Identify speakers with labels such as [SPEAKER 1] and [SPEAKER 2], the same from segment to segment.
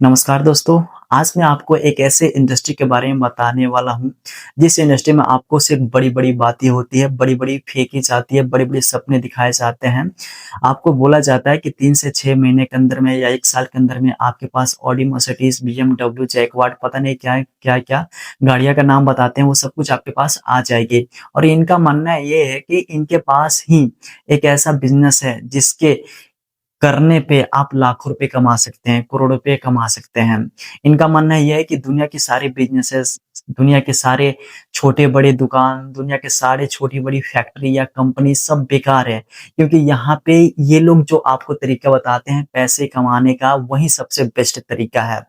[SPEAKER 1] नमस्कार दोस्तों, आज मैं आपको एक ऐसे इंडस्ट्री के बारे में बताने वाला हूँ, जिस इंडस्ट्री में आपको सिर्फ़ बड़ी-बड़ी बातें होती है, बड़ी-बड़ी फेंकी जाती है, बड़े-बड़े सपने दिखाए जाते हैं। आपको बोला जाता है कि 3 से 6 महीने के अंदर में या 1 साल के अंदर में आपके पास ऑडी, मर्सिडीज़, बीएमडब्ल्यू, जैकवार पता नहीं क्या-क्या गाड़ियों का नाम बताते हैं, वो सब कुछ आपके पास आ जाएगी। और इनका मानना ये है कि इनके पास ही एक ऐसा बिज़नेस है, जिसके करने पे आप लाखों रुपए कमा सकते हैं, करोड़ों रुपए कमा सकते हैं। इनका मानना ये है कि दुनिया के सारे बिज़नेसेस, दुनिया के सारे छोटे-बड़े दुकान, दुनिया के सारे छोटी-बड़ी फैक्ट्री या कंपनी सब बेकार है। क्योंकि यहाँ पे ये लोग जो आपको तरीका बताते हैं पैसे कमाने का, वही सबसे बेस्ट तरीका है।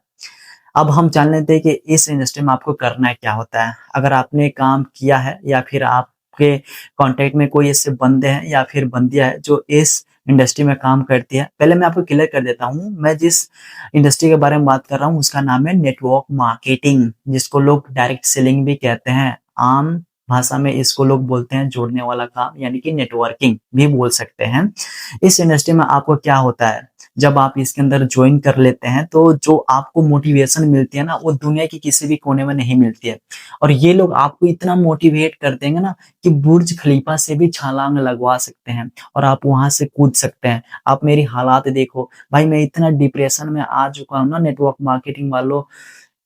[SPEAKER 1] अब हम जान लेते हैं कि इस इंडस्ट्री में आपको करना क्या होता है। अगर आपने काम किया है या फिर आपके कॉन्टैक्ट में कोई ऐसे बंदे हैं या फिर बंदियाँ हैं जो इस इंडस्ट्री में काम करती है। पहले मैं आपको क्लियर कर देता हूँ, मैं जिस इंडस्ट्री के बारे में बात कर रहा हूँ उसका नाम है नेटवर्क मार्केटिंग, जिसको लोग डायरेक्ट सेलिंग भी कहते हैं। आम भाषा में इसको लोग बोलते हैं जोड़ने वाला काम, यानी कि नेटवर्किंग भी बोल सकते हैं। इस इंडस्ट्री में आपको क्या होता है, जब आप इसके अंदर जॉइन कर लेते हैं तो जो आपको मोटिवेशन मिलती है ना, वो दुनिया के किसी भी कोने में नहीं मिलती है। और ये लोग आपको इतना मोटिवेट कर देंगे ना कि बुर्ज खलीफा से भी छलांग लगवा सकते हैं और आप वहां से कूद सकते हैं। आप मेरी हालात देखो भाई, मैं इतना डिप्रेशन में आ चुका हूँ ना नेटवर्क मार्केटिंग वालों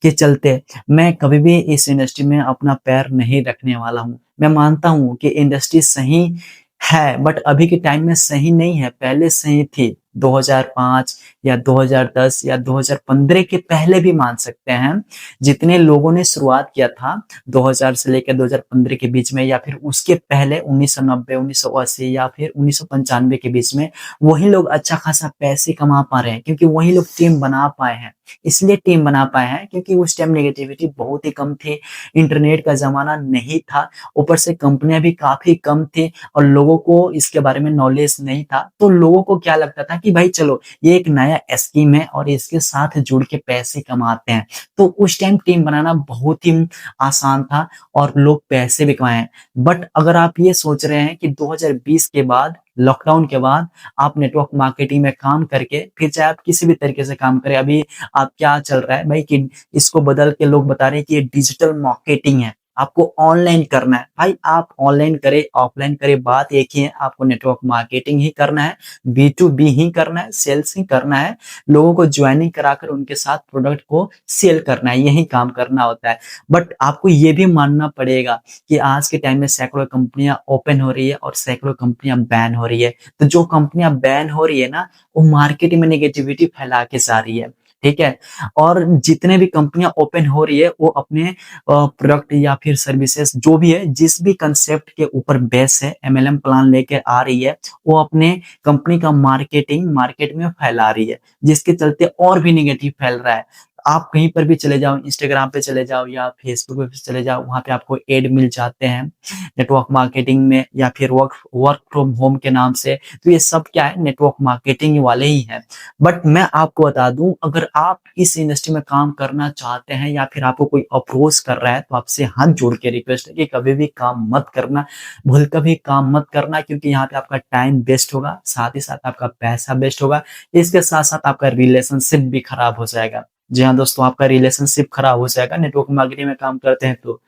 [SPEAKER 1] के चलते। मैं कभी भी इस इंडस्ट्री में अपना पैर नहीं रखने वाला हूँ। मैं मानता हूँ कि इंडस्ट्री सही है, बट अभी के टाइम में सही नहीं है, पहले सही थी। 2005 या 2010 या 2015 के पहले भी मान सकते हैं। जितने लोगों ने शुरुआत किया था 2000 से लेकर 2015 के बीच में, या फिर उसके पहले 1990, 1980 या फिर 1995 के बीच में, वही लोग अच्छा खासा पैसे कमा पा रहे हैं, क्योंकि वही लोग टीम बना पाए हैं। इसलिए टीम बना पाए हैं क्योंकि उस टाइम नेगेटिविटी बहुत ही कम थी, इंटरनेट का ज़माना नहीं था, ऊपर से कंपनियाँ भी काफ़ी कम थी और लोगों को इसके बारे में नॉलेज नहीं था। तो लोगों को क्या लगता था कि भाई चलो ये एक नया स्कीम है और इसके साथ जुड़ के पैसे कमाते हैं। तो उस टाइम टीम बनाना बहुत ही आसान था और लोग पैसे भी कमाए हैं। बट अगर आप ये सोच रहे हैं कि 2020 के बाद, लॉकडाउन के बाद आप नेटवर्क मार्केटिंग में काम करके फिर चाहे आप किसी भी तरीके से काम करें, अभी आप क्या चल रहा है भाई कि इसको बदल के लोग बता रहे हैं कि ये डिजिटल मार्केटिंग है, आपको ऑनलाइन करना है। भाई आप ऑनलाइन करें, ऑफलाइन करें, बात एक ही है, आपको नेटवर्क मार्केटिंग ही करना है, बी टू बी ही करना है, सेल्स ही करना है, लोगों को ज्वाइनिंग कराकर उनके साथ प्रोडक्ट को सेल करना है, यही काम करना होता है। बट आपको ये भी मानना पड़ेगा कि आज के टाइम में सैकड़ों कंपनियां ओपन हो रही है और सैकड़ों कंपनियां बैन हो रही है। तो जो कंपनियां बैन हो रही है ना, वो मार्केट में नेगेटिविटी फैला के जा रही है, ठीक है? और जितने भी कंपनियां ओपन हो रही है वो अपने प्रोडक्ट या फिर सर्विसेज जो भी है, जिस भी कंसेप्ट के ऊपर बेस है, एमएलएम प्लान लेके आ रही है, वो अपने कंपनी का मार्केटिंग मार्केट में फैला रही है, जिसके चलते और भी नेगेटिव फैल रहा है। आप कहीं पर भी चले जाओ, इंस्टाग्राम पे चले जाओ या फेसबुक पे चले जाओ, वहाँ पे आपको ऐड मिल जाते हैं नेटवर्क मार्केटिंग में या फिर वर्क वर्क फ्रॉम होम के नाम से। तो ये सब क्या है, नेटवर्क मार्केटिंग वाले ही हैं। बट मैं आपको बता दूं, अगर आप इस इंडस्ट्री में काम करना चाहते हैं या फिर आपको कोई अप्रोच कर रहा है, तो आपसे हाथ जोड़ के रिक्वेस्ट है कि कभी भी काम मत करना, भूल कभी काम मत करना, क्योंकि यहाँ पे आपका टाइम वेस्ट होगा, साथ ही साथ आपका पैसा वेस्ट होगा, इसके साथ साथ आपका रिलेशनशिप भी खराब हो जाएगा। जी हाँ दोस्तों, आपका रिलेशनशिप खराब हो जाएगा नेटवर्क मार्केटिंग में काम करते हैं तो।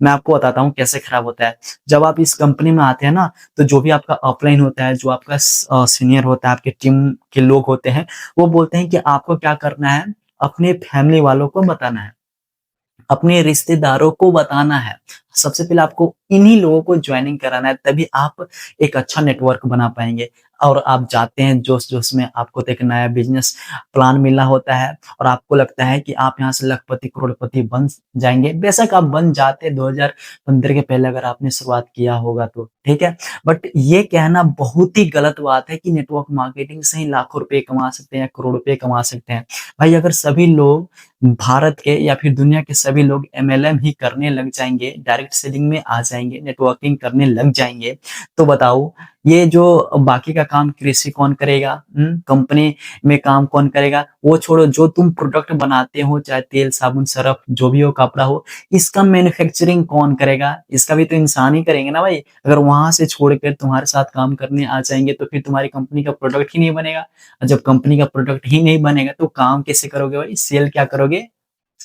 [SPEAKER 1] मैं आपको बताता हूँ कैसे खराब होता है। जब आप इस कंपनी में आते हैं ना, तो जो भी आपका अपलाइन होता है, जो आपका सीनियर होता है, आपके टीम के लोग होते हैं, वो बोलते हैं कि आपको क्या करना है, अपने फैमिली वालों को बताना है, अपने रिश्तेदारों को बताना है। सबसे पहले आपको इन्हीं लोगों को जॉइनिंग कराना है, तभी आप एक अच्छा नेटवर्क बना पाएँगे। और आप जाते हैं जोश-जोश में, आपको तो एक नया बिज़नेस प्लान मिला होता है और आपको लगता है कि आप यहाँ से लखपति, करोड़पति बन जाएँगे। बेशक आप बन जाते 2015 के पहले अगर आपने शुरुआत किया होगा तो, ठीक है? बट ये कहना बहुत ही गलत बात है कि नेटवर्क मार्केटिंग से ही लाखों रुपए कमा सकते हैं या करोड़ रुपए कमा सकते हैं। भाई अगर सभी लोग भारत के या फिर दुनिया के सभी लोग एमएलएम ही करने लग जाएँगे, डायरेक्ट डायरेक्ट सेलिंग में आ जाएँगे, नेटवर्किंग करने लग जाएँगे, तो बताओ ये जो बाकी का काम कृषि कौन करेगा? कंपनी में काम कौन करेगा? वो छोड़ो, जो तुम प्रोडक्ट बनाते हो, चाहे तेल, साबुन, सर्फ जो भी हो, कपड़ा हो, इसका मैन्युफैक्चरिंग कौन करेगा? इसका भी तो इंसान ही करेंगे ना भाई। अगर वहाँ से छोड़ कर तुम्हारे साथ काम करने आ जाएँगे तो फिर तुम्हारी कंपनी का प्रोडक्ट ही नहीं बनेगा। और जब कंपनी का प्रोडक्ट ही नहीं बनेगा तो काम कैसे करोगे भाई? सेल क्या करोगे?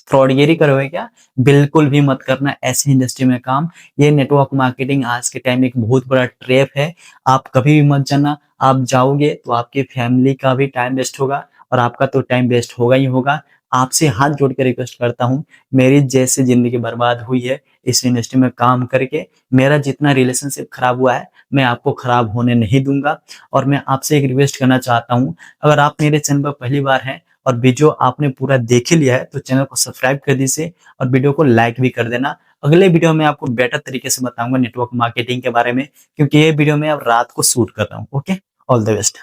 [SPEAKER 1] फ्रॉडगिरी करोगे क्या? बिल्कुल भी मत करना ऐसी इंडस्ट्री में काम। ये नेटवर्क मार्केटिंग आज के टाइम में एक बहुत बड़ा ट्रैप है। आप कभी भी मत जाना। आप जाओगे तो आपकी फैमिली का भी टाइम वेस्ट होगा और आपका तो टाइम वेस्ट होगा ही होगा। आपसे हाथ जोड़ के रिक्वेस्ट करता हूँ, मेरी जैसे ज़िंदगी बर्बाद हुई है इस इंडस्ट्री में काम करके, मेरा जितना रिलेशनशिप खराब हुआ है, मैं आपको खराब होने नहीं दूँगा। और मैं आपसे एक रिक्वेस्ट करना चाहता हूँ, अगर आप मेरे चैनल पर पहली बार हैं और वीडियो आपने पूरा देख ही लिया है तो चैनल को सब्सक्राइब कर दीजिए और वीडियो को लाइक भी कर देना। अगले वीडियो में आपको बेटर तरीके से बताऊंगा नेटवर्क मार्केटिंग के बारे में, क्योंकि ये वीडियो मैं अब रात को शूट कर रहा हूँ। Okay, all the best.